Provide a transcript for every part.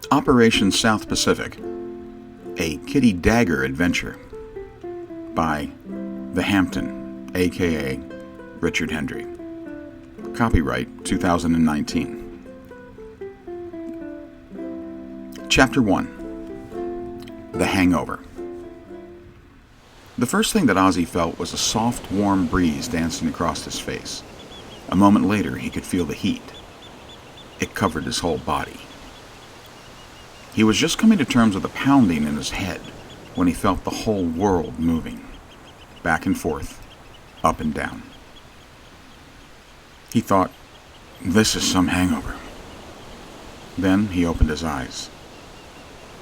Operation South Pacific, a Kitty Dagger adventure by The Hampton, a.k.a. Richard Hendry. Copyright 2019. Chapter 1. The Hangover. The first thing that Ozzy felt was a soft, warm breeze dancing across his face. A moment later, he could feel the heat. It covered his whole body. He was just coming to terms with a pounding in his head when he felt the whole world moving, back and forth, up and down. He thought, "This is some hangover." Then he opened his eyes.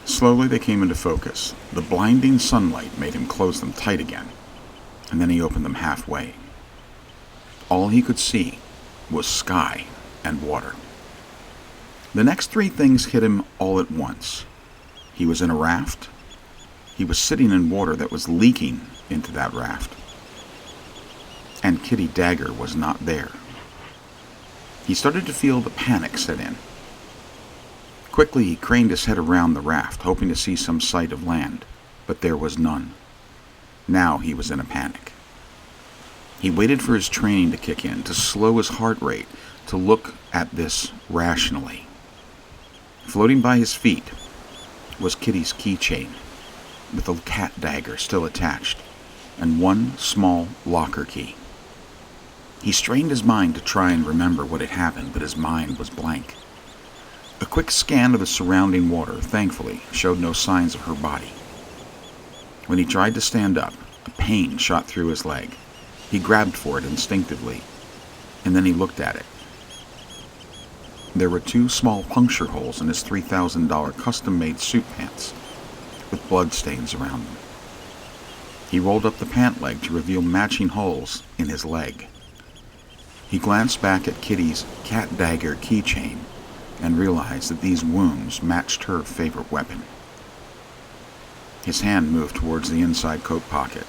Slowly they came into focus. The blinding sunlight made him close them tight again, and then he opened them halfway. All he could see was sky and water. The next three things hit him all at once. He was in a raft. He was sitting in water that was leaking into that raft. And Kitty Dagger was not there. He started to feel the panic set in. Quickly he craned his head around the raft, hoping to see some sight of land, but there was none. Now he was in a panic. He waited for his training to kick in, to slow his heart rate, to look at this rationally. Floating by his feet was Kitty's keychain, with a cat dagger still attached, and one small locker key. He strained his mind to try and remember what had happened, but his mind was blank. A quick scan of the surrounding water, thankfully, showed no signs of her body. When he tried to stand up, a pain shot through his leg. He grabbed for it instinctively, and then he looked at it. There were two small puncture holes in his $3,000 custom-made suit pants, with blood stains around them. He rolled up the pant leg to reveal matching holes in his leg. He glanced back at Kitty's cat dagger keychain and realized that these wounds matched her favorite weapon. His hand moved towards the inside coat pocket.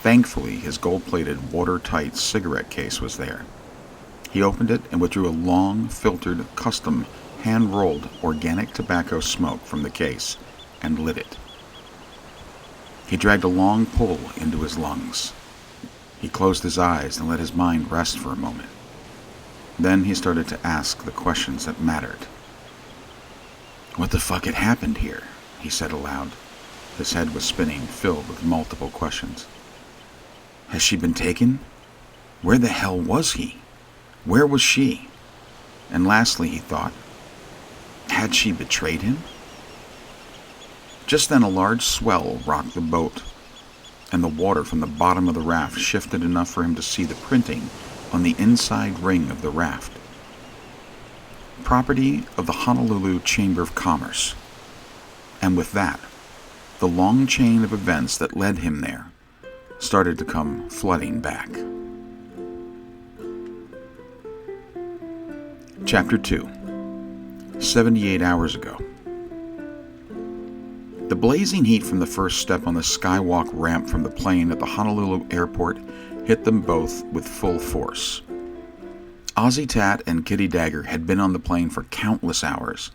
Thankfully, his gold-plated, watertight cigarette case was there. He opened it and withdrew a long, filtered, custom, hand-rolled organic tobacco smoke from the case and lit it. He dragged a long pull into his lungs. He closed his eyes and let his mind rest for a moment. Then he started to ask the questions that mattered. "What the fuck had happened here?" he said aloud. His head was spinning, filled with multiple questions. Has she been taken? Where the hell was he? Where was she? And lastly, he thought, had she betrayed him? Just then a large swell rocked the boat, and the water from the bottom of the raft shifted enough for him to see the printing on the inside ring of the raft. Property of the Honolulu Chamber of Commerce. And with that, the long chain of events that led him there started to come flooding back. Chapter 2. 78 hours ago. The blazing heat from the first step on the skywalk ramp from the plane at the Honolulu airport hit them both with full force. Ozzy Tat and Kitty Dagger had been on the plane for countless hours.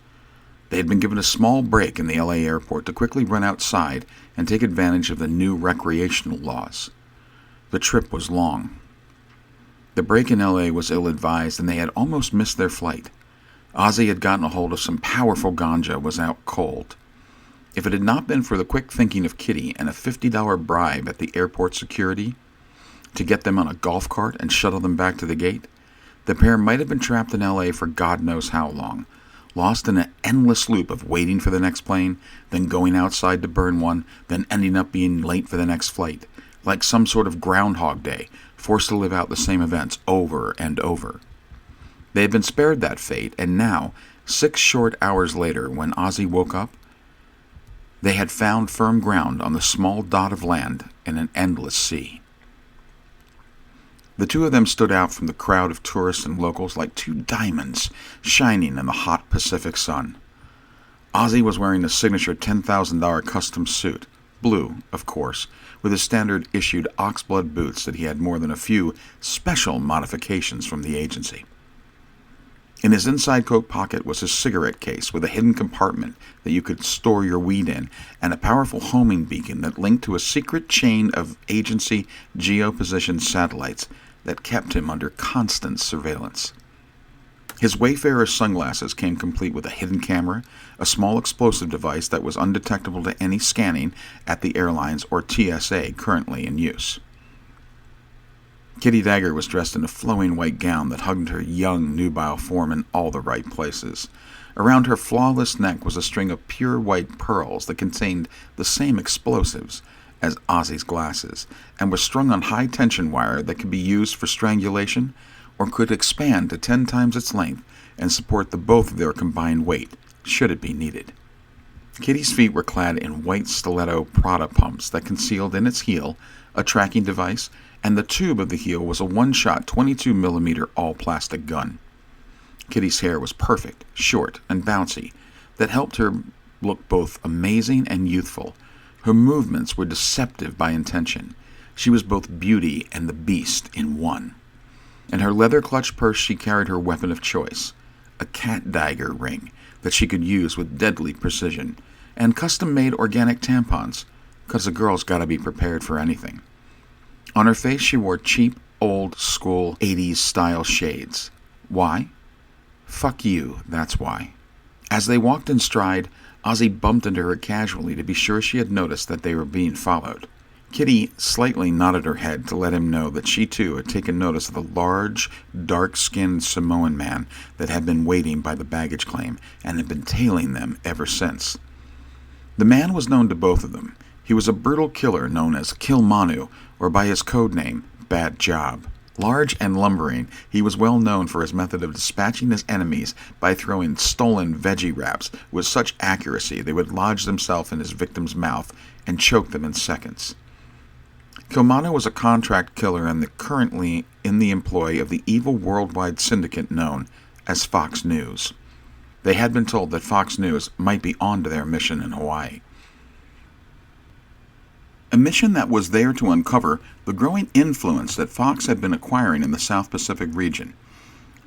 They had been given a small break in the LA airport to quickly run outside and take advantage of the new recreational laws. The trip was long. The break in LA was ill-advised, and they had almost missed their flight. Ozzy had gotten a hold of some powerful ganja, was out cold. If it had not been for the quick thinking of Kitty and a $50 bribe at the airport security to get them on a golf cart and shuttle them back to the gate, the pair might have been trapped in LA for God knows how long, lost in an endless loop of waiting for the next plane, then going outside to burn one, then ending up being late for the next flight, like some sort of Groundhog Day, forced to live out the same events over and over. They had been spared that fate, and now, 6 short hours later, when Ozzy woke up, they had found firm ground on the small dot of land in an endless sea. The two of them stood out from the crowd of tourists and locals like two diamonds shining in the hot Pacific sun. Ozzy was wearing a signature $10,000 custom suit, blue, of course, with his standard-issued oxblood boots that he had more than a few special modifications from the agency. In his inside coat pocket was a cigarette case with a hidden compartment that you could store your weed in, and a powerful homing beacon that linked to a secret chain of agency geopositioned satellites that kept him under constant surveillance. His Wayfarer sunglasses came complete with a hidden camera, a small explosive device that was undetectable to any scanning at the airlines or TSA currently in use. Kitty Dagger was dressed in a flowing white gown that hugged her young, nubile form in all the right places. Around her flawless neck was a string of pure white pearls that contained the same explosives as Ozzy's glasses, and was strung on high-tension wire that could be used for strangulation or could expand to 10 times its length and support the both of their combined weight, should it be needed. Kitty's feet were clad in white stiletto Prada pumps that concealed in its heel a tracking device, and the tube of the heel was a one-shot 22mm all-plastic gun. Kitty's hair was perfect, short, and bouncy, that helped her look both amazing and youthful. Her movements were deceptive by intention. She was both beauty and the beast in one. In her leather-clutched purse she carried her weapon of choice, a cat dagger ring that she could use with deadly precision, and custom-made organic tampons, because a girl's got to be prepared for anything. On her face she wore cheap, old-school 80s-style shades. Why? Fuck you, that's why. As they walked in stride, Ozzy bumped into her casually to be sure she had noticed that they were being followed. Kitty slightly nodded her head to let him know that she too had taken notice of the large, dark-skinned Samoan man that had been waiting by the baggage claim and had been tailing them ever since. The man was known to both of them. He was a brutal killer known as Kill Manu, or by his code name, Bad Job. Large and lumbering, he was well known for his method of dispatching his enemies by throwing stolen veggie wraps with such accuracy they would lodge themselves in his victim's mouth and choke them in seconds. Kilmano was a contract killer and currently in the employ of the evil worldwide syndicate known as Fox News. They had been told that Fox News might be on to their mission in Hawaii. A mission that was there to uncover the growing influence that Fox had been acquiring in the South Pacific region,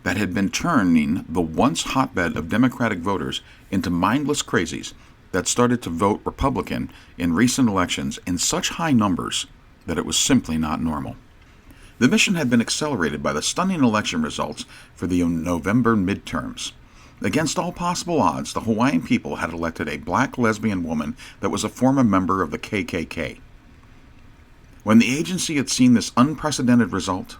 that had been turning the once hotbed of Democratic voters into mindless crazies that started to vote Republican in recent elections in such high numbers that it was simply not normal. The mission had been accelerated by the stunning election results for the November midterms. Against all possible odds, the Hawaiian people had elected a black lesbian woman that was a former member of the KKK. When the agency had seen this unprecedented result,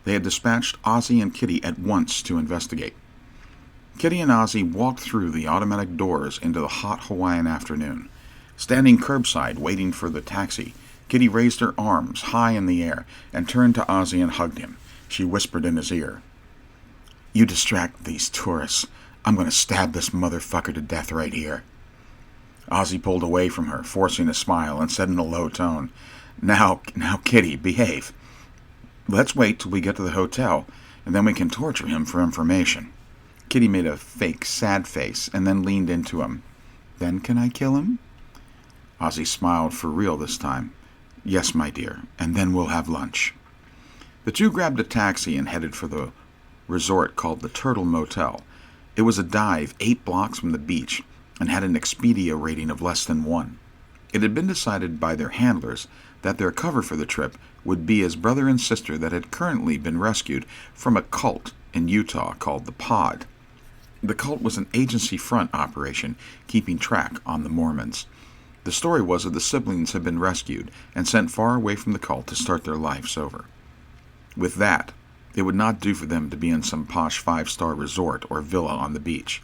they had dispatched Ozzy and Kitty at once to investigate. Kitty and Ozzy walked through the automatic doors into the hot Hawaiian afternoon. Standing curbside waiting for the taxi, Kitty raised her arms high in the air and turned to Ozzy and hugged him. She whispered in his ear, "You distract these tourists. I'm going to stab this motherfucker to death right here." Ozzy pulled away from her, forcing a smile, and said in a low tone, Now, Kitty, behave. Let's wait till we get to the hotel, and then we can torture him for information." Kitty made a fake, sad face, and then leaned into him. "Then can I kill him?" Ozzy smiled for real this time. "Yes, my dear, and then we'll have lunch." The two grabbed a taxi and headed for the resort called the Turtle Motel. It was a dive 8 blocks from the beach and had an Expedia rating of less than 1. It had been decided by their handlers that their cover for the trip would be his brother and sister that had currently been rescued from a cult in Utah called the Pod. The cult was an agency-front operation keeping track on the Mormons. The story was that the siblings had been rescued and sent far away from the cult to start their lives over. With that, it would not do for them to be in some posh 5-star resort or villa on the beach,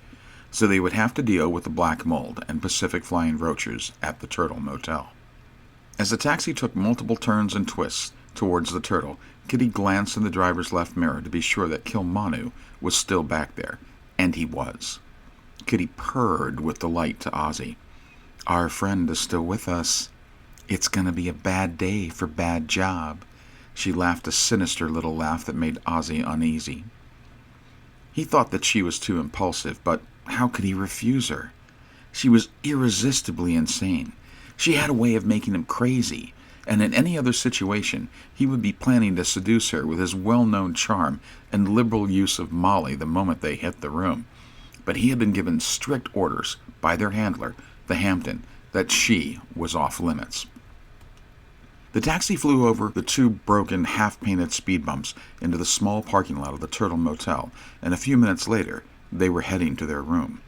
so they would have to deal with the black mold and Pacific flying roaches at the Turtle Motel. As the taxi took multiple turns and twists towards the Turtle, Kitty glanced in the driver's left mirror to be sure that Kilmanu was still back there, and he was. Kitty purred with delight to Ozzy. "Our friend is still with us. It's going to be a bad day for Bad Job." She laughed a sinister little laugh that made Ozzy uneasy. He thought that she was too impulsive, but how could he refuse her? She was irresistibly insane. She had a way of making him crazy, and in any other situation he would be planning to seduce her with his well-known charm and liberal use of Molly the moment they hit the room. But he had been given strict orders by their handler, the Hampton, that she was off limits. The taxi flew over the two broken, half-painted speed bumps into the small parking lot of the Turtle Motel, and a few minutes later they were heading to their room.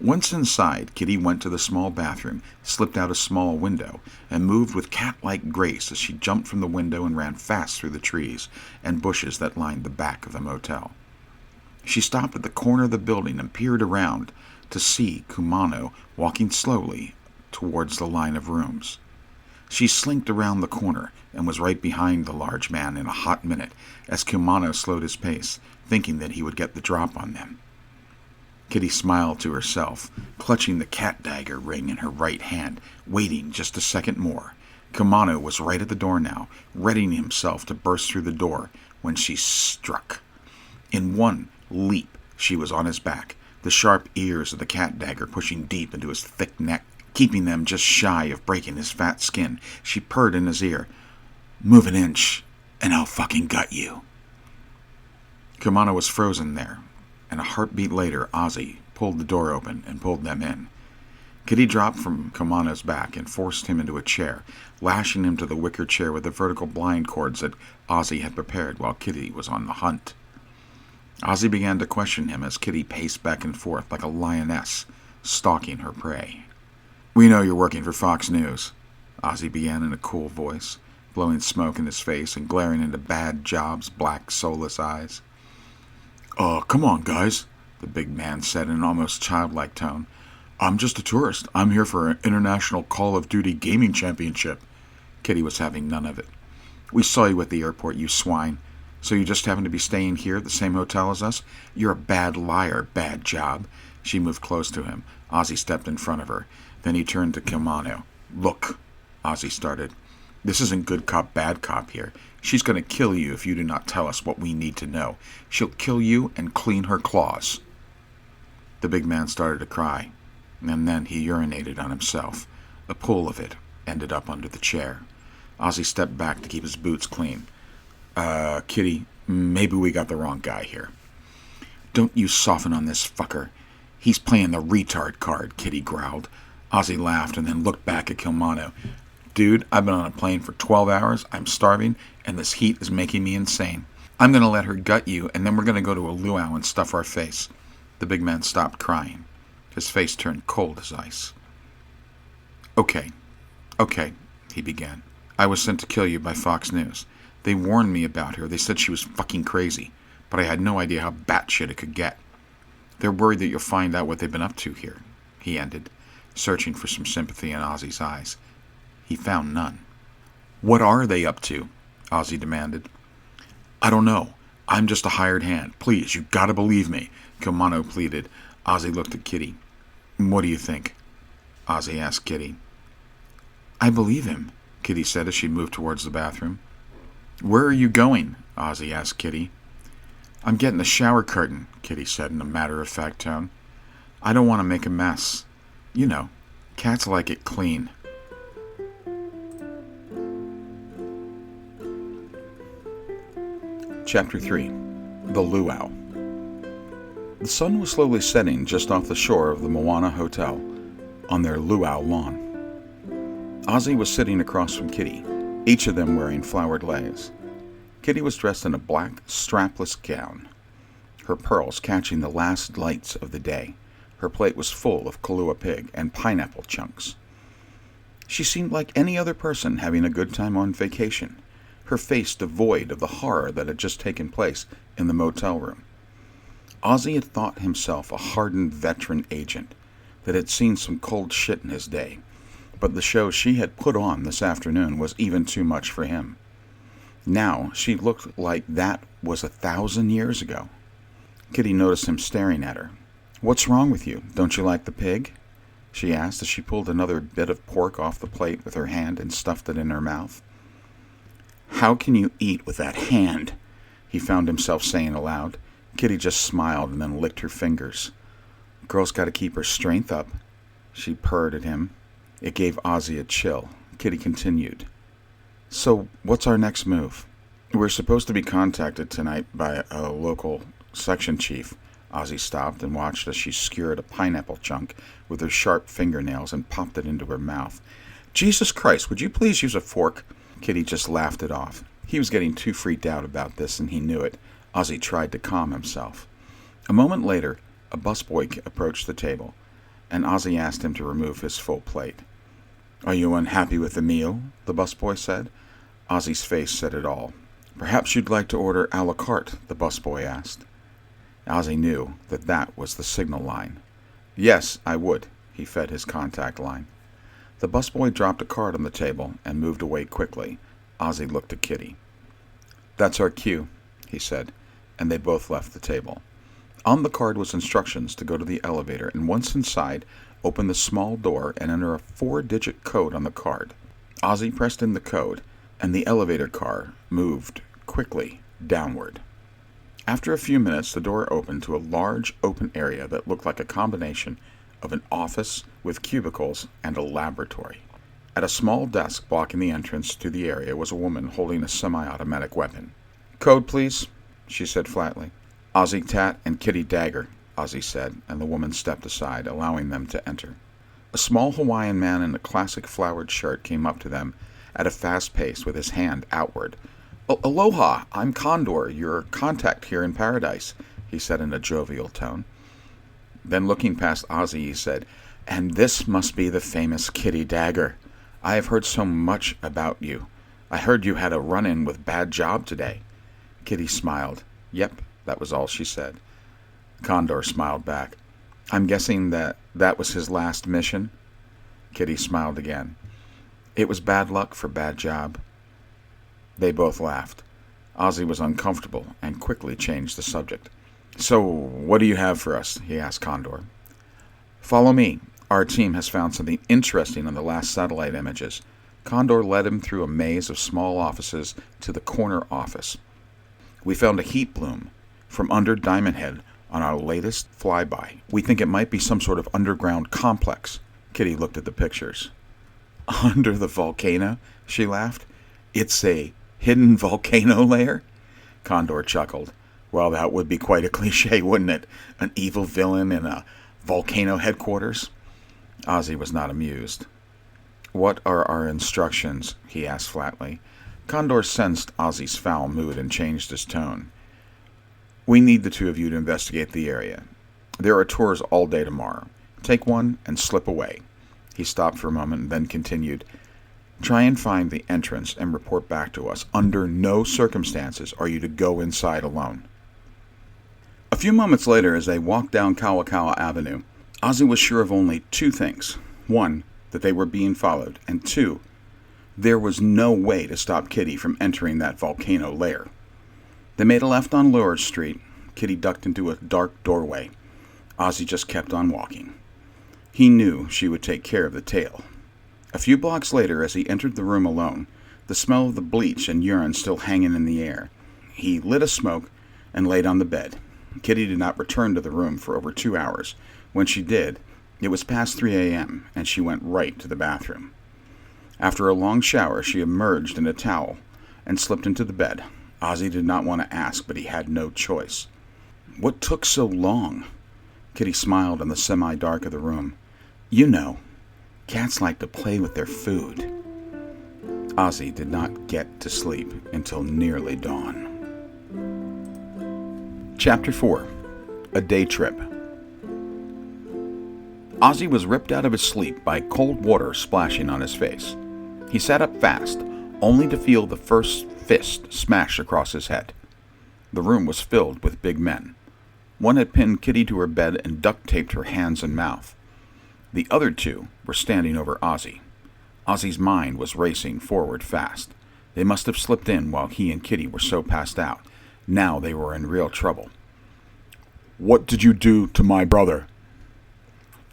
Once inside, Kitty went to the small bathroom, slipped out a small window, and moved with cat-like grace as she jumped from the window and ran fast through the trees and bushes that lined the back of the motel. She stopped at the corner of the building and peered around to see Kumano walking slowly towards the line of rooms. She slinked around the corner and was right behind the large man in a hot minute as Kumano slowed his pace, thinking that he would get the drop on them. Kitty smiled to herself, clutching the cat dagger ring in her right hand, waiting just a second more. Kumano was right at the door now, readying himself to burst through the door when she struck. In one leap, she was on his back, the sharp ears of the cat dagger pushing deep into his thick neck, keeping them just shy of breaking his fat skin. She purred in his ear, "Move an inch, and I'll fucking gut you." Kumano was frozen there, and a heartbeat later, Ozzy pulled the door open and pulled them in. Kitty dropped from Kumano's back and forced him into a chair, lashing him to the wicker chair with the vertical blind cords that Ozzy had prepared while Kitty was on the hunt. Ozzy began to question him as Kitty paced back and forth like a lioness, stalking her prey. "We know you're working for Fox News," Ozzy began in a cool voice, blowing smoke in his face and glaring into Bad Job's black, soulless eyes. Come on, guys," the big man said in an almost childlike tone. "I'm just a tourist. I'm here for an international Call of Duty gaming championship." Kitty was having none of it. "We saw you at the airport, you swine. So you just happen to be staying here at the same hotel as us? You're a bad liar, Bad Job." She moved close to him. Ozzy stepped in front of her. Then he turned to Kumano. "Look," Ozzy started. "This isn't good cop, bad cop here. She's going to kill you if you do not tell us what we need to know. She'll kill you and clean her claws." The big man started to cry, and then he urinated on himself. A pool of it ended up under the chair. Ozzy stepped back to keep his boots clean. Kitty, maybe we got the wrong guy here." "Don't you soften on this fucker. He's playing the retard card," Kitty growled. Ozzy laughed and then looked back at Kumano. "Dude, I've been on a plane for 12 hours, I'm starving, and this heat is making me insane. I'm going to let her gut you, and then we're going to go to a luau and stuff our face." The big man stopped crying. His face turned cold as ice. Okay, he began. "I was sent to kill you by Fox News. They warned me about her. They said she was fucking crazy, but I had no idea how batshit it could get. They're worried that you'll find out what they've been up to here," he ended, searching for some sympathy in Ozzy's eyes. He found none. "What are they up to?" Ozzy demanded. "I don't know. I'm just a hired hand. Please, you gotta believe me," Kumano pleaded. Ozzy looked at Kitty. "What do you think?" Ozzy asked Kitty. "I believe him," Kitty said as she moved towards the bathroom. "Where are you going?" Ozzy asked Kitty. "I'm getting the shower curtain," Kitty said in a matter-of-fact tone. "I don't want to make a mess. You know, cats like it clean." Chapter 3. The Luau. The sun was slowly setting just off the shore of the Moana Hotel, on their luau lawn. Ozzy was sitting across from Kitty, each of them wearing flowered leis. Kitty was dressed in a black, strapless gown, her pearls catching the last lights of the day. Her plate was full of Kahlua pig and pineapple chunks. She seemed like any other person having a good time on vacation, her face devoid of the horror that had just taken place in the motel room. Ozzy had thought himself a hardened veteran agent that had seen some cold shit in his day, but the show she had put on this afternoon was even too much for him. Now she looked like that was 1,000 years ago. Kitty noticed him staring at her. "What's wrong with you? Don't you like the pig?" she asked as she pulled another bit of pork off the plate with her hand and stuffed it in her mouth. "How can you eat with that hand?" he found himself saying aloud. Kitty just smiled and then licked her fingers. "Girl's got to keep her strength up," she purred at him. It gave Ozzy a chill. Kitty continued. So, what's our next move? We're supposed to be contacted tonight by a local section chief. Ozzy stopped and watched as she skewered a pineapple chunk with her sharp fingernails and popped it into her mouth. Jesus Christ, would you please use a fork? Kitty just laughed it off. He was getting too freaked out about this, and he knew it. Ozzy tried to calm himself. A moment later, a busboy approached the table, and Ozzy asked him to remove his full plate. "Are you unhappy with the meal?" the busboy said. Ozzy's face said it all. "Perhaps you'd like to order a la carte," the busboy asked. Ozzy knew that was the signal line. "Yes, I would," he fed his contact line. The busboy dropped a card on the table and moved away quickly. Ozzy looked at Kitty. "That's our cue," he said, and they both left the table. On the card was instructions to go to the elevator, and once inside, open the small door and enter a 4-digit code on the card. Ozzy pressed in the code, and the elevator car moved quickly downward. After a few minutes, the door opened to a large open area that looked like a combination of an office with cubicles and a laboratory. At a small desk blocking the entrance to the area was a woman holding a semi-automatic weapon. "Code, please," she said flatly. "Ozzy Tat and Kitty Dagger," Ozzy said, and the woman stepped aside, allowing them to enter. A small Hawaiian man in a classic flowered shirt came up to them at a fast pace with his hand outward. "Aloha, I'm Condor, your contact here in Paradise," he said in a jovial tone. Then looking past Ozzy, he said, "And this must be the famous Kitty Dagger. I have heard so much about you. I heard you had a run-in with Bad Job today." Kitty smiled. "Yep," that was all she said. Condor smiled back. "I'm guessing that was his last mission?" Kitty smiled again. "It was bad luck for Bad Job." They both laughed. Ozzy was uncomfortable and quickly changed the subject. "So, what do you have for us?" he asked Condor. "Follow me. Our team has found something interesting on the last satellite images." Condor led him through a maze of small offices to the corner office. "We found a heat plume from under Diamond Head on our latest flyby. We think it might be some sort of underground complex." Kitty looked at the pictures. "Under the volcano?" she laughed. "It's a hidden volcano lair?" Condor chuckled. "Well, that would be quite a cliche, wouldn't it? An evil villain in a volcano headquarters?" Ozzy was not amused. "What are our instructions?" he asked flatly. Condor sensed Ozzy's foul mood and changed his tone. "We need the two of you to investigate the area. There are tours all day tomorrow. Take one and slip away." He stopped for a moment and then continued, "Try and find the entrance and report back to us. Under no circumstances are you to go inside alone." A few moments later, as they walked down Kawakawa Avenue, Ozzy was sure of only two things. One, that they were being followed, and two, there was no way to stop Kitty from entering that volcano lair. They made a left on Lower Street. Kitty ducked into a dark doorway. Ozzy just kept on walking. He knew she would take care of the tail. A few blocks later, as he entered the room alone, the smell of the bleach and urine still hanging in the air, he lit a smoke and laid on the bed. Kitty did not return to the room for over 2 hours. When she did, it was past 3 a.m., and she went right to the bathroom. After a long shower, she emerged in a towel and slipped into the bed. Ozzy did not want to ask, but he had no choice. "What took so long?" Kitty smiled in the semi-dark of the room. "You know, cats like to play with their food." Ozzy did not get to sleep until nearly dawn. Chapter 4. A Day Trip. Ozzy was ripped out of his sleep by cold water splashing on his face. He sat up fast, only to feel the first fist smash across his head. The room was filled with big men. One had pinned Kitty to her bed and duct-taped her hands and mouth. The other two were standing over Ozzy. Ozzy's mind was racing forward fast. They must have slipped in while he and Kitty were so passed out. Now they were in real trouble. "What did you do to my brother?"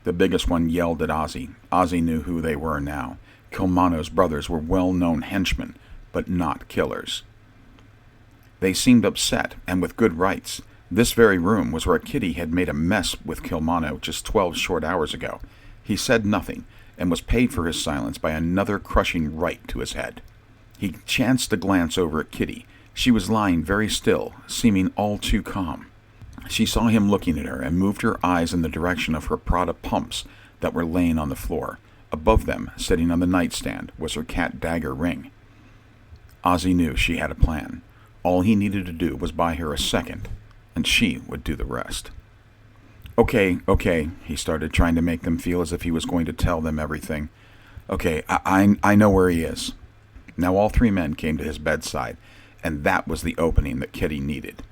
The biggest one yelled at Ozzy. Ozzy knew who they were now. Kilmano's brothers were well-known henchmen, but not killers. They seemed upset, and with good rights. This very room was where Kitty had made a mess with Kilmano just 12 short hours ago. He said nothing, and was paid for his silence by another crushing right to his head. He chanced to glance over at Kitty. She was lying very still, seeming all too calm. She saw him looking at her and moved her eyes in the direction of her Prada pumps that were laying on the floor. Above them, sitting on the nightstand, was her cat Dagger ring. Ozzy knew she had a plan. All he needed to do was buy her a second, and she would do the rest. Okay, he started, trying to make them feel as if he was going to tell them everything. Okay, I know where he is. Now all three men came to his bedside, and that was the opening that Kitty needed.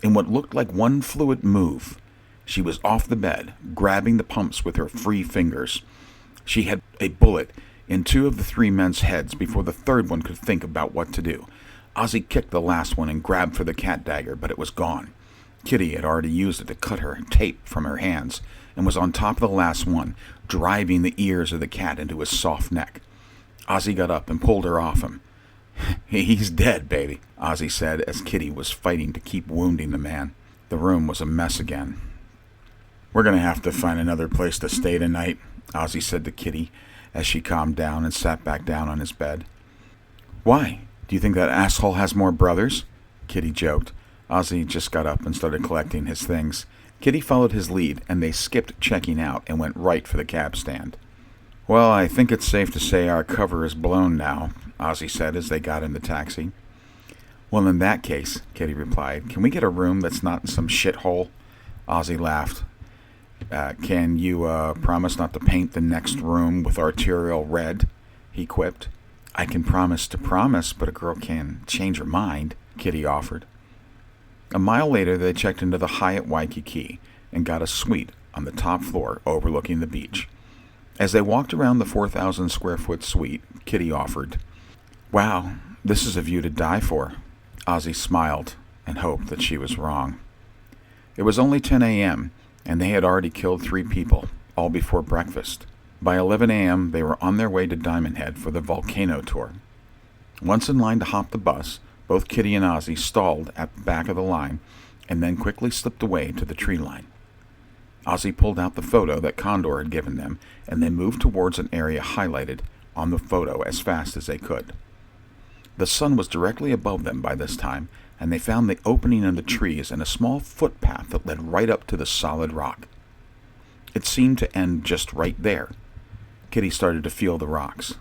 In what looked like one fluid move, she was off the bed, grabbing the pumps with her free fingers. She had a bullet in two of the three men's heads before the third one could think about what to do. Ozzy kicked the last one and grabbed for the cat dagger, but it was gone. Kitty had already used it to cut her tape from her hands and was on top of the last one, driving the ears of the cat into his soft neck. Ozzy got up and pulled her off him. He's dead, baby, Ozzy said as Kitty was fighting to keep wounding the man. The room was a mess again. We're going to have to find another place to stay tonight, Ozzy said to Kitty as she calmed down and sat back down on his bed. Why? Do you think that asshole has more brothers? Kitty joked. Ozzy just got up and started collecting his things. Kitty followed his lead, and they skipped checking out and went right for the cab stand. Well, I think it's safe to say our cover is blown now, Ozzy said as they got in the taxi. Well, in that case, Kitty replied, can we get a room that's not in some shithole? Ozzy laughed. Can you promise not to paint the next room with arterial red? He quipped. I can promise to promise, but a girl can change her mind, Kitty offered. A mile later, they checked into the Hyatt Waikiki and got a suite on the top floor overlooking the beach. As they walked around the 4,000-square-foot suite, Kitty offered, Wow, this is a view to die for. Ozzy smiled and hoped that she was wrong. It was only 10 a.m., and they had already killed 3 people, all before breakfast. By 11 a.m., they were on their way to Diamond Head for the volcano tour. Once in line to hop the bus, both Kitty and Ozzy stalled at the back of the line and then quickly slipped away to the tree line. Ozzy pulled out the photo that Condor had given them and they moved towards an area highlighted on the photo as fast as they could. The sun was directly above them by this time, and they found the opening in the trees and a small footpath that led right up to the solid rock. It seemed to end just right there. Kitty started to feel the rocks.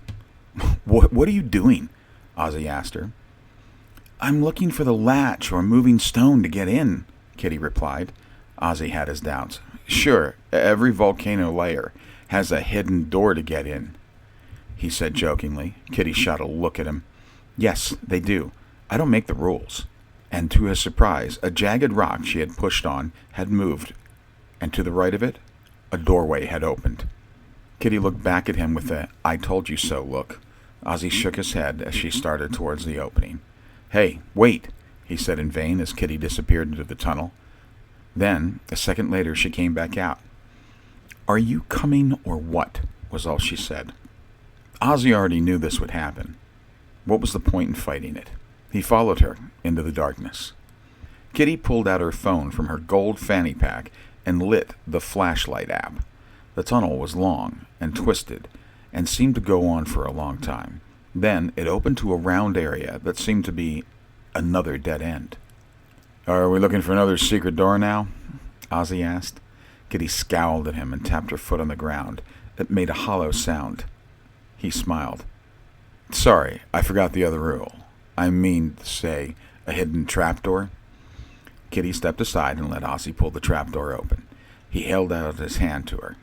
What are you doing? Ozzy asked her. I'm looking for the latch or moving stone to get in, Kitty replied. Ozzy had his doubts. Sure, every volcano layer has a hidden door to get in, he said jokingly. Kitty shot a look at him. Yes, they do. I don't make the rules. And to his surprise, a jagged rock she had pushed on had moved, and to the right of it, a doorway had opened. Kitty looked back at him with a I told you so look. Ozzy shook his head as she started towards the opening. Hey, wait, he said in vain as Kitty disappeared into the tunnel. Then, a second later, she came back out. Are you coming or what? Was all she said. Ozzy already knew this would happen. What was the point in fighting it? He followed her into the darkness. Kitty pulled out her phone from her gold fanny pack and lit the flashlight app. The tunnel was long and twisted and seemed to go on for a long time. Then it opened to a round area that seemed to be another dead end. Are we looking for another secret door now? Ozzy asked. Kitty scowled at him and tapped her foot on the ground. It made a hollow sound. He smiled. Sorry, I forgot the other rule. I mean to say, a hidden trapdoor. Kitty stepped aside and let Ozzy pull the trapdoor open. He held out his hand to her.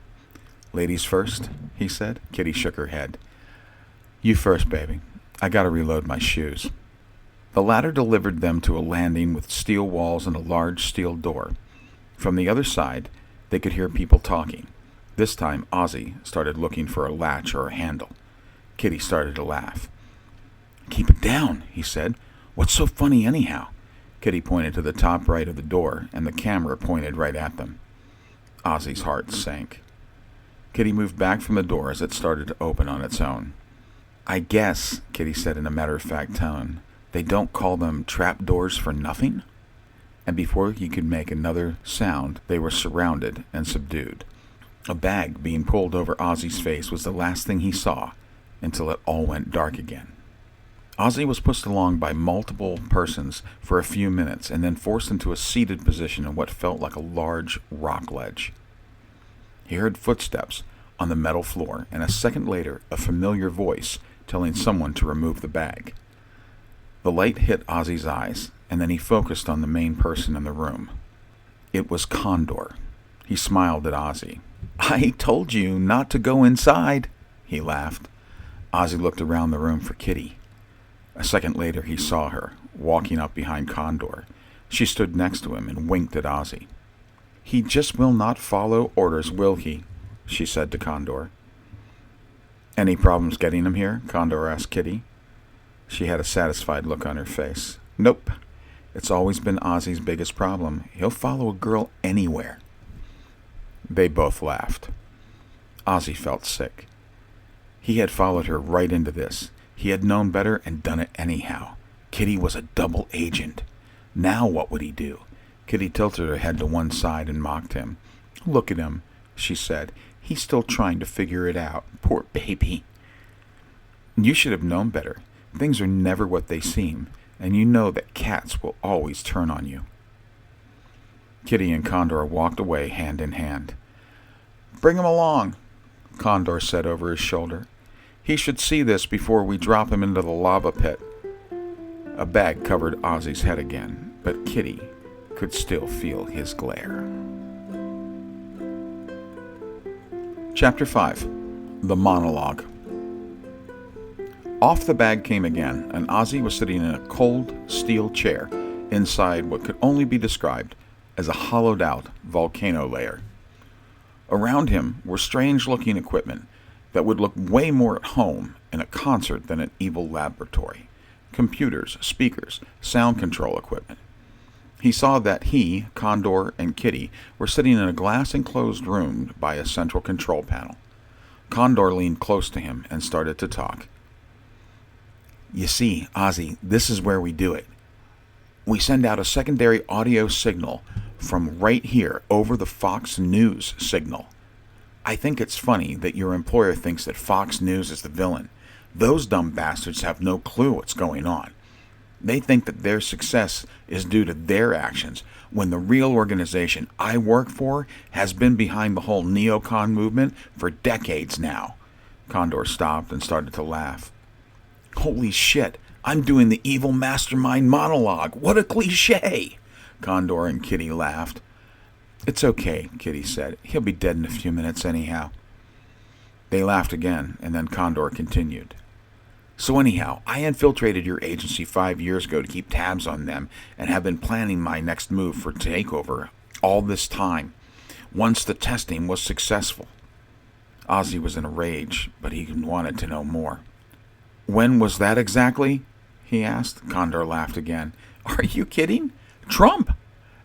Ladies first, he said. Kitty shook her head. You first, baby. I gotta reload my shoes. The ladder delivered them to a landing with steel walls and a large steel door. From the other side, they could hear people talking. This time, Ozzy started looking for a latch or a handle. Kitty started to laugh. Keep it down, he said. What's so funny anyhow? Kitty pointed to the top right of the door, and the camera pointed right at them. Ozzy's heart sank. Kitty moved back from the door as it started to open on its own. I guess, Kitty said in a matter-of-fact tone, they don't call them trapdoors for nothing? And before he could make another sound, they were surrounded and subdued. A bag being pulled over Ozzy's face was the last thing he saw until it all went dark again. Ozzy was pushed along by multiple persons for a few minutes and then forced into a seated position on what felt like a large rock ledge. He heard footsteps on the metal floor, and a second later, a familiar voice telling someone to remove the bag. The light hit Ozzy's eyes, and then he focused on the main person in the room. It was Condor. He smiled at Ozzy. "I told you not to go inside," he laughed. Ozzy looked around the room for Kitty. A second later, he saw her, walking up behind Condor. She stood next to him and winked at Ozzy. "He just will not follow orders, will he?" she said to Condor. "Any problems getting him here?" Condor asked Kitty. She had a satisfied look on her face. "Nope. It's always been Ozzy's biggest problem. He'll follow a girl anywhere." They both laughed. Ozzy felt sick. He had followed her right into this. He had known better and done it anyhow. Kitty was a double agent. Now what would he do? Kitty tilted her head to one side and mocked him. "Look at him," she said. "He's still trying to figure it out. Poor baby." "You should have known better. Things are never what they seem, and you know that cats will always turn on you." Kitty and Condor walked away hand in hand. "Bring him along," Condor said over his shoulder. "He should see this before we drop him into the lava pit." A bag covered Ozzy's head again, but Kitty could still feel his glare. Chapter 5. The Monologue. Off the bag came again, and Ozzy was sitting in a cold steel chair inside what could only be described as a hollowed-out volcano lair. Around him were strange-looking equipment that would look way more at home in a concert than an evil laboratory. Computers, speakers, sound control equipment. He saw that he, Condor, and Kitty were sitting in a glass-enclosed room by a central control panel. Condor leaned close to him and started to talk. "You see, Ozzy, this is where we do it. We send out a secondary audio signal from right here over the Fox News signal. I think it's funny that your employer thinks that Fox News is the villain. Those dumb bastards have no clue what's going on. They think that their success is due to their actions, when the real organization I work for has been behind the whole neocon movement for decades now." Condor stopped and started to laugh. "Holy shit, I'm doing the evil mastermind monologue. What a cliche!" Condor and Kitty laughed. "It's okay," Kitty said. "He'll be dead in a few minutes anyhow." They laughed again, and then Condor continued. "So anyhow, I infiltrated your agency 5 years ago to keep tabs on them and have been planning my next move for takeover all this time, once the testing was successful." Ozzy was in a rage, but he wanted to know more. "When was that exactly?" he asked. Condor laughed again. "Are you kidding? Trump!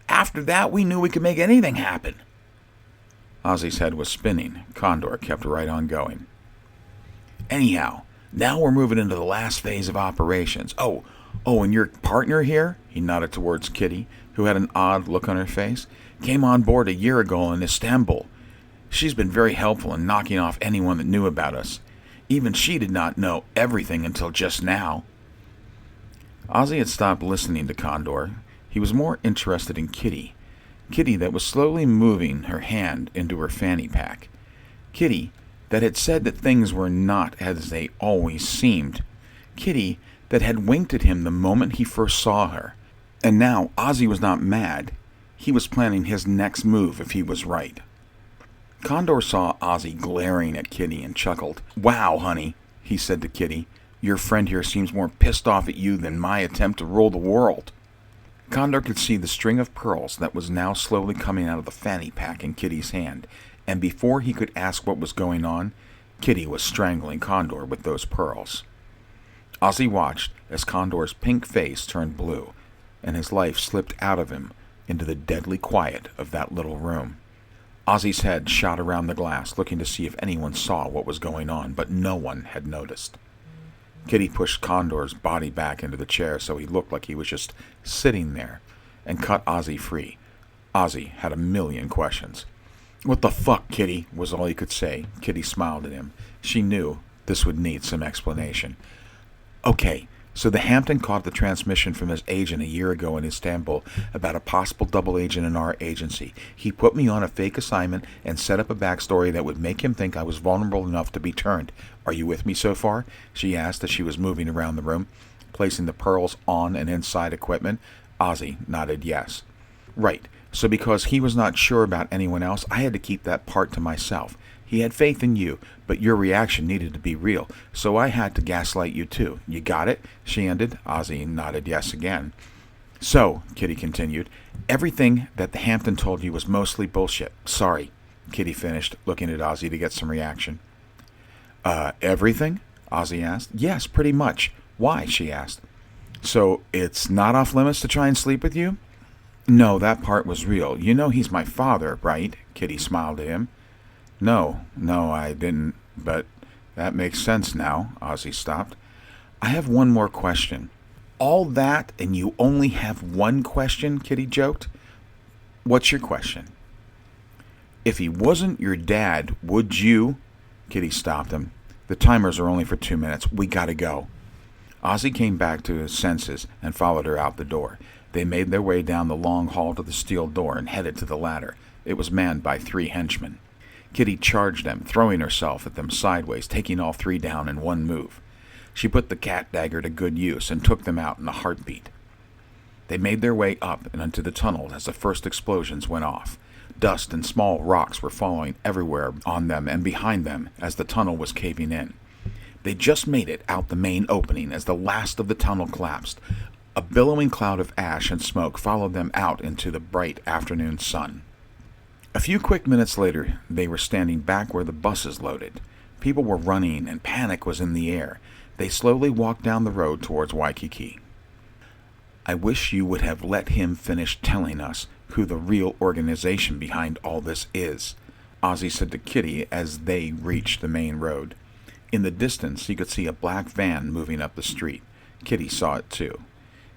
After that, we knew we could make anything happen." Ozzy's head was spinning. Condor kept right on going. "Anyhow, now we're moving into the last phase of operations. Oh, and your partner here," he nodded towards Kitty, who had an odd look on her face, "came on board a year ago in Istanbul. She's been very helpful in knocking off anyone that knew about us. Even she did not know everything until just now." Ozzy had stopped listening to Condor. He was more interested in Kitty. Kitty that was slowly moving her hand into her fanny pack. Kitty that had said that things were not as they always seemed. Kitty that had winked at him the moment he first saw her. And now Ozzy was not mad. He was planning his next move if he was right. Condor saw Ozzy glaring at Kitty and chuckled. "Wow, honey," he said to Kitty. "Your friend here seems more pissed off at you than my attempt to rule the world." Condor could see the string of pearls that was now slowly coming out of the fanny pack in Kitty's hand, and before he could ask what was going on, Kitty was strangling Condor with those pearls. Ozzy watched as Condor's pink face turned blue, and his life slipped out of him into the deadly quiet of that little room. Ozzy's head shot around the glass, looking to see if anyone saw what was going on, but no one had noticed. Kitty pushed Condor's body back into the chair so he looked like he was just sitting there, and cut Ozzy free. Ozzy had a million questions. "What the fuck, Kitty?" was all he could say. Kitty smiled at him. She knew this would need some explanation. "Okay, So the Hampton caught the transmission from his agent a year ago in Istanbul about a possible double agent in our agency. He put me on a fake assignment and set up a backstory that would make him think I was vulnerable enough to be turned. Are you with me so far? She asked as she was moving around the room, placing the pearls on and inside equipment. Ozzy nodded yes. Right. So because he was not sure about anyone else, I had to keep that part to myself. He had faith in you, but your reaction needed to be real, so I had to gaslight you too. You got it? She ended. Ozzy nodded yes again. So, Kitty continued, everything that the Hampton told you was mostly bullshit. Sorry, Kitty finished, looking at Ozzy to get some reaction. Everything? Ozzy asked. Yes, pretty much. Why? She asked. So, it's not off limits to try and sleep with you? No, that part was real. You know he's my father, right? Kitty smiled at him. No, I didn't, but that makes sense now. Ozzy stopped. I have one more question. All that and you only have one question? Kitty joked. What's your question? If he wasn't your dad, would you... Kitty stopped him. The timers are only for 2 minutes. We gotta go. Ozzy came back to his senses and followed her out the door. They made their way down the long hall to the steel door and headed to the ladder. It was manned by 3 henchmen. Kitty charged them, throwing herself at them sideways, taking all 3 down in one move. She put the cat dagger to good use and took them out in a heartbeat. They made their way up and into the tunnel as the first explosions went off. Dust and small rocks were falling everywhere on them and behind them as the tunnel was caving in. They just made it out the main opening as the last of the tunnel collapsed. A billowing cloud of ash and smoke followed them out into the bright afternoon sun. A few quick minutes later, they were standing back where the buses loaded. People were running and panic was in the air. They slowly walked down the road towards Waikiki. I wish you would have let him finish telling us who the real organization behind all this is, Ozzy said to Kitty as they reached the main road. In the distance, he could see a black van moving up the street. Kitty saw it too.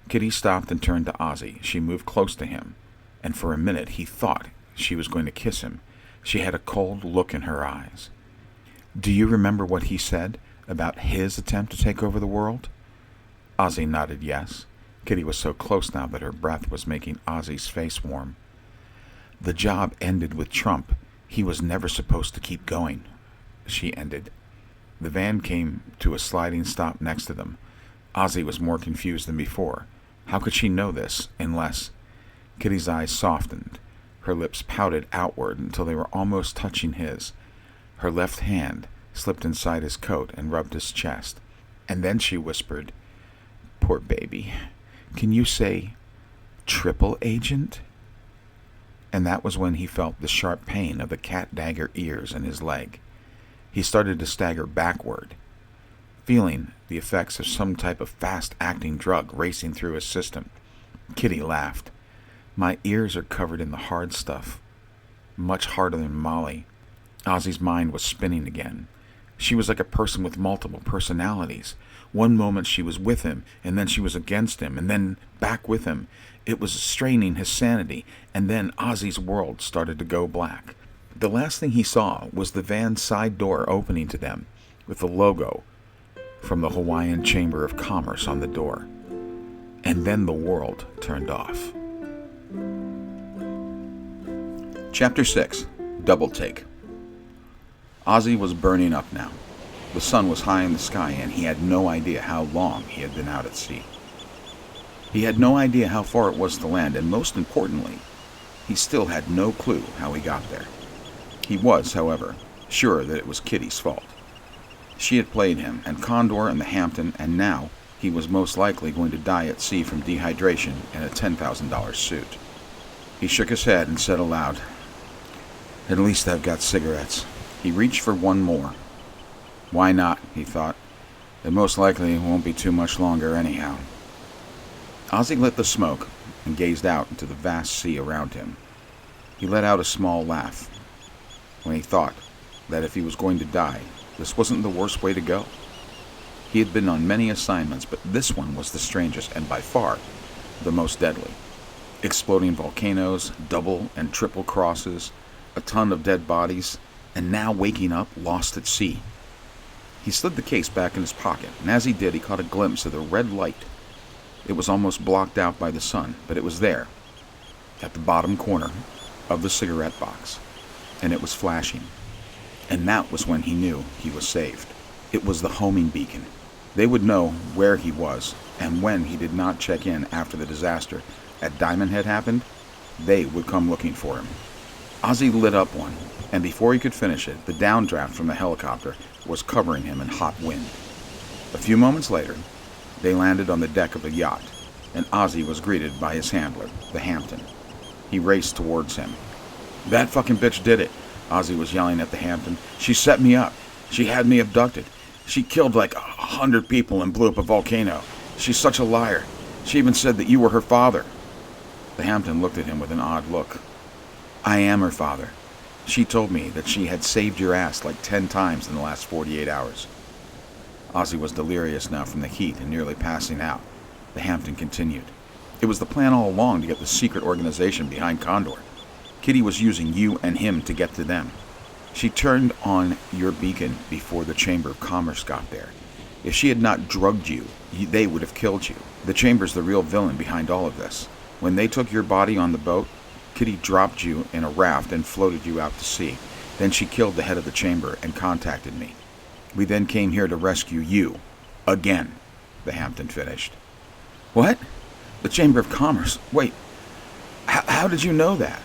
Kitty stopped and turned to Ozzy. She moved close to him, and for a minute he thought she was going to kiss him. She had a cold look in her eyes. Do you remember what he said about his attempt to take over the world? Ozzy nodded yes. Kitty was so close now that her breath was making Ozzy's face warm. The job ended with Trump. He was never supposed to keep going, she ended. The van came to a sliding stop next to them. Ozzy was more confused than before. How could she know this, unless... Kitty's eyes softened. Her lips pouted outward until they were almost touching his. Her left hand slipped inside his coat and rubbed his chest. And then she whispered, Poor baby. Can you say, triple agent? And that was when he felt the sharp pain of the cat dagger ears in his leg. He started to stagger backward, feeling the effects of some type of fast-acting drug racing through his system. Kitty laughed. My ears are covered in the hard stuff. Much harder than Molly. Ozzy's mind was spinning again. She was like a person with multiple personalities. One moment she was with him, and then she was against him, and then back with him. It was straining his sanity, and then Ozzy's world started to go black. The last thing he saw was the van's side door opening to them, with the logo from the Hawaiian Chamber of Commerce on the door. And then the world turned off. Chapter 6. Double Take. Ozzy was burning up now. The sun was high in the sky, and he had no idea how long he had been out at sea. He had no idea how far it was to land, and most importantly, he still had no clue how he got there. He was, however, sure that it was Kitty's fault. She had played him, and Condor and the Hampton, and now he was most likely going to die at sea from dehydration in a $10,000 suit. He shook his head and said aloud, At least I've got cigarettes. He reached for one more. Why not, he thought. It most likely won't be too much longer anyhow. Ozzy lit the smoke and gazed out into the vast sea around him. He let out a small laugh when he thought that if he was going to die, this wasn't the worst way to go. He had been on many assignments, but this one was the strangest and by far the most deadly. Exploding volcanoes, double and triple crosses, a ton of dead bodies, and now waking up lost at sea. He slid the case back in his pocket, and as he did, he caught a glimpse of the red light. It was almost blocked out by the sun, but it was there, at the bottom corner of the cigarette box, and it was flashing. And that was when he knew he was saved. It was the homing beacon. They would know where he was, and when he did not check in after the disaster at Diamond Head happened, they would come looking for him. Ozzy lit up one, and before he could finish it, the downdraft from the helicopter was covering him in hot wind. A few moments later, they landed on the deck of a yacht, and Ozzy was greeted by his handler, the Hampton. He raced towards him. "That fucking bitch did it," Ozzy was yelling at the Hampton. "She set me up. She had me abducted. She killed like 100 people and blew up a volcano. She's such a liar. She even said that you were her father." The Hampton looked at him with an odd look. "I am her father. She told me that she had saved your ass like 10 times in the last 48 hours. Ozzy was delirious now from the heat and nearly passing out. The Hampton continued. "It was the plan all along to get the secret organization behind Condor. Kitty was using you and him to get to them. She turned on your beacon before the Chamber of Commerce got there. If she had not drugged you, they would have killed you. The Chamber's the real villain behind all of this. When they took your body on the boat, Kitty dropped you in a raft and floated you out to sea. Then she killed the head of the Chamber and contacted me. We then came here to rescue you. Again," the Hampton finished. "What? The Chamber of Commerce? Wait, how did you know that?"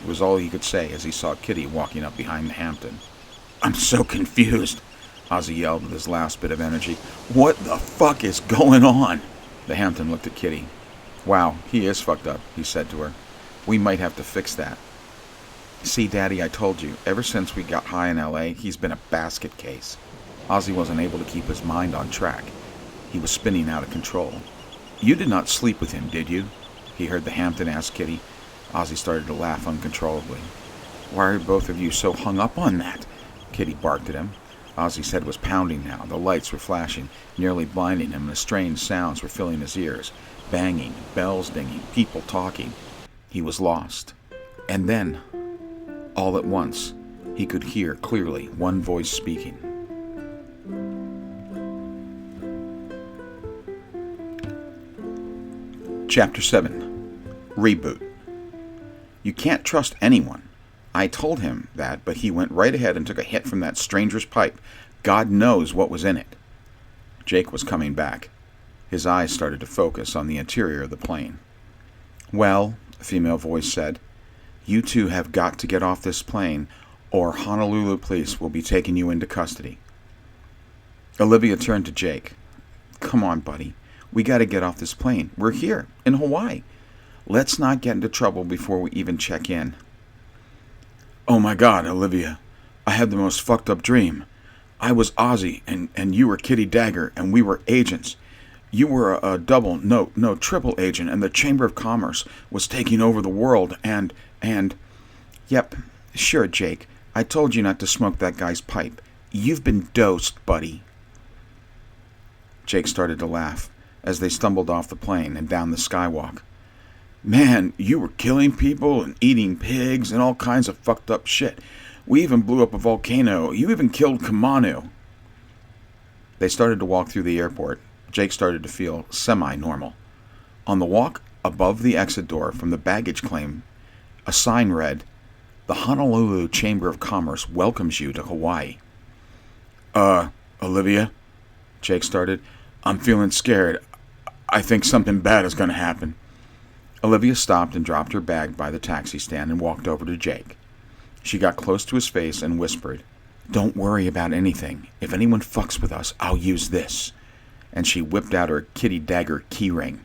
It was all he could say as he saw Kitty walking up behind the Hampton. "I'm so confused," Ozzy yelled with his last bit of energy. "What the fuck is going on?" The Hampton looked at Kitty. "Wow, he is fucked up," he said to her. "We might have to fix that. See, Daddy, I told you, ever since we got high in L.A., he's been a basket case." Ozzy wasn't able to keep his mind on track. He was spinning out of control. "You did not sleep with him, did you?" he heard the Hampton ask Kitty. Ozzy started to laugh uncontrollably. "Why are both of you so hung up on that?" Kitty barked at him. Ozzy's head was pounding now. The lights were flashing, nearly blinding him, and the strange sounds were filling his ears. Banging, bells dinging, people talking. He was lost. And then, all at once, he could hear clearly one voice speaking. Chapter 7. Reboot. "You can't trust anyone. I told him that, but he went right ahead and took a hit from that stranger's pipe. God knows what was in it." Jake was coming back. His eyes started to focus on the interior of the plane. "Well," a female voice said, "you two have got to get off this plane, or Honolulu police will be taking you into custody." Olivia turned to Jake. "Come on, buddy. We got to get off this plane. We're here, in Hawaii. Let's not get into trouble before we even check in." "Oh my God, Olivia. I had the most fucked up dream. I was Ozzy, and you were Kitty Dagger, and we were agents. You were a double, no, triple agent, and the Chamber of Commerce was taking over the world, and... Yep, sure, Jake. I told you not to smoke that guy's pipe. You've been dosed, buddy." Jake started to laugh as they stumbled off the plane and down the skywalk. "Man, you were killing people and eating pigs and all kinds of fucked up shit. We even blew up a volcano. You even killed Kamanu." They started to walk through the airport. Jake started to feel semi-normal. On the walk above the exit door from the baggage claim, a sign read, "The Honolulu Chamber of Commerce welcomes you to Hawaii." Olivia," Jake started, "I'm feeling scared. I think something bad is going to happen." Olivia stopped and dropped her bag by the taxi stand and walked over to Jake. She got close to his face and whispered, "Don't worry about anything. If anyone fucks with us, I'll use this." And she whipped out her Kitty Dagger keyring.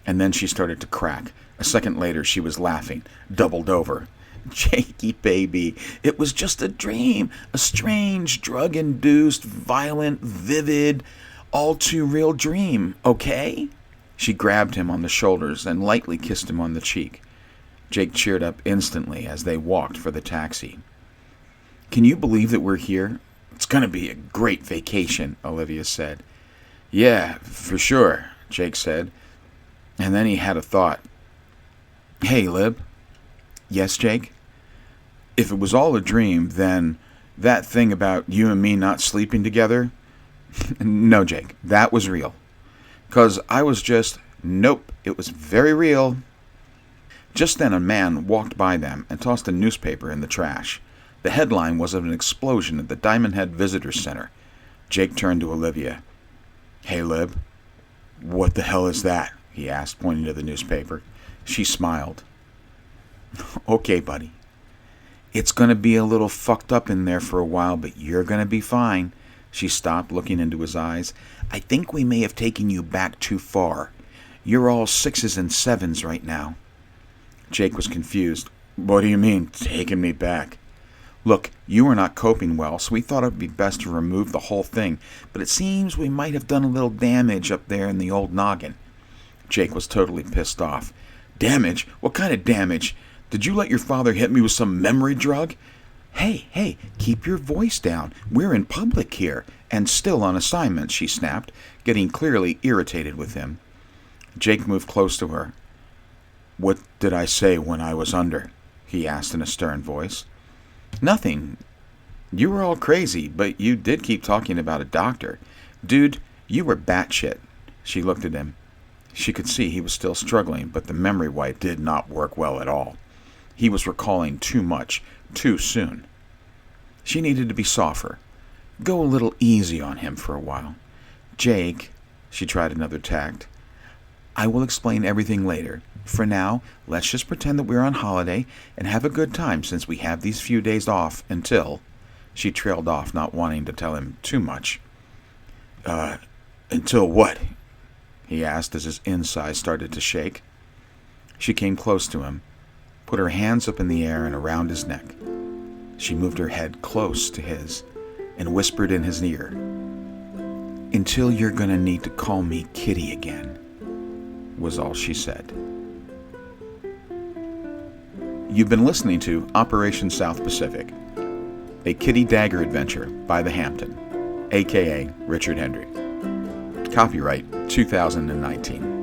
And then she started to crack. A second later, she was laughing, doubled over. "Jakey, baby, it was just a dream. A strange, drug-induced, violent, vivid, all-too-real dream, okay?" She grabbed him on the shoulders and lightly kissed him on the cheek. Jake cheered up instantly as they walked for the taxi. "Can you believe that we're here? It's going to be a great vacation," Olivia said. "Yeah, for sure," Jake said. And then he had a thought. "Hey, Lib." "Yes, Jake?" "If it was all a dream, then that thing about you and me not sleeping together, No, Jake, that was real. 'Cause I was just, nope, it was very real. Just then a man walked by them and tossed a newspaper in the trash. The headline was of an explosion at the Diamond Head Visitor Center. Jake turned to Olivia. "Hey, Lib, what the hell is that?" he asked, pointing to the newspaper. She smiled. "Okay, buddy. It's going to be a little fucked up in there for a while, but you're going to be fine." She stopped, looking into his eyes. "I think we may have taken you back too far. You're all 6s and 7s right now." Jake was confused. "What do you mean, taking me back?" "Look, you were not coping well, so we thought it would be best to remove the whole thing, but it seems we might have done a little damage up there in the old noggin." Jake was totally pissed off. "Damage? What kind of damage? Did you let your father hit me with some memory drug?" Hey, keep your voice down. We're in public here, and still on assignment," she snapped, getting clearly irritated with him. Jake moved close to her. "What did I say when I was under?" he asked in a stern voice. "Nothing. You were all crazy, but you did keep talking about a doctor. Dude, you were batshit." She looked at him. She could see he was still struggling, but the memory wipe did not work well at all. He was recalling too much, too soon. She needed to be softer. Go a little easy on him for a while. "Jake," she tried another tact, "I will explain everything later. For now, let's just pretend that we're on holiday and have a good time since we have these few days off until—" She trailed off, not wanting to tell him too much. Until what?" he asked as his insides started to shake. She came close to him, put her hands up in the air and around his neck. She moved her head close to his and whispered in his ear, "Until you're gonna need to call me Kitty again," was all she said. You've been listening to Operation South Pacific, a Kitty Dagger adventure by the Hampton, a.k.a. Richard Hendry. Copyright 2019.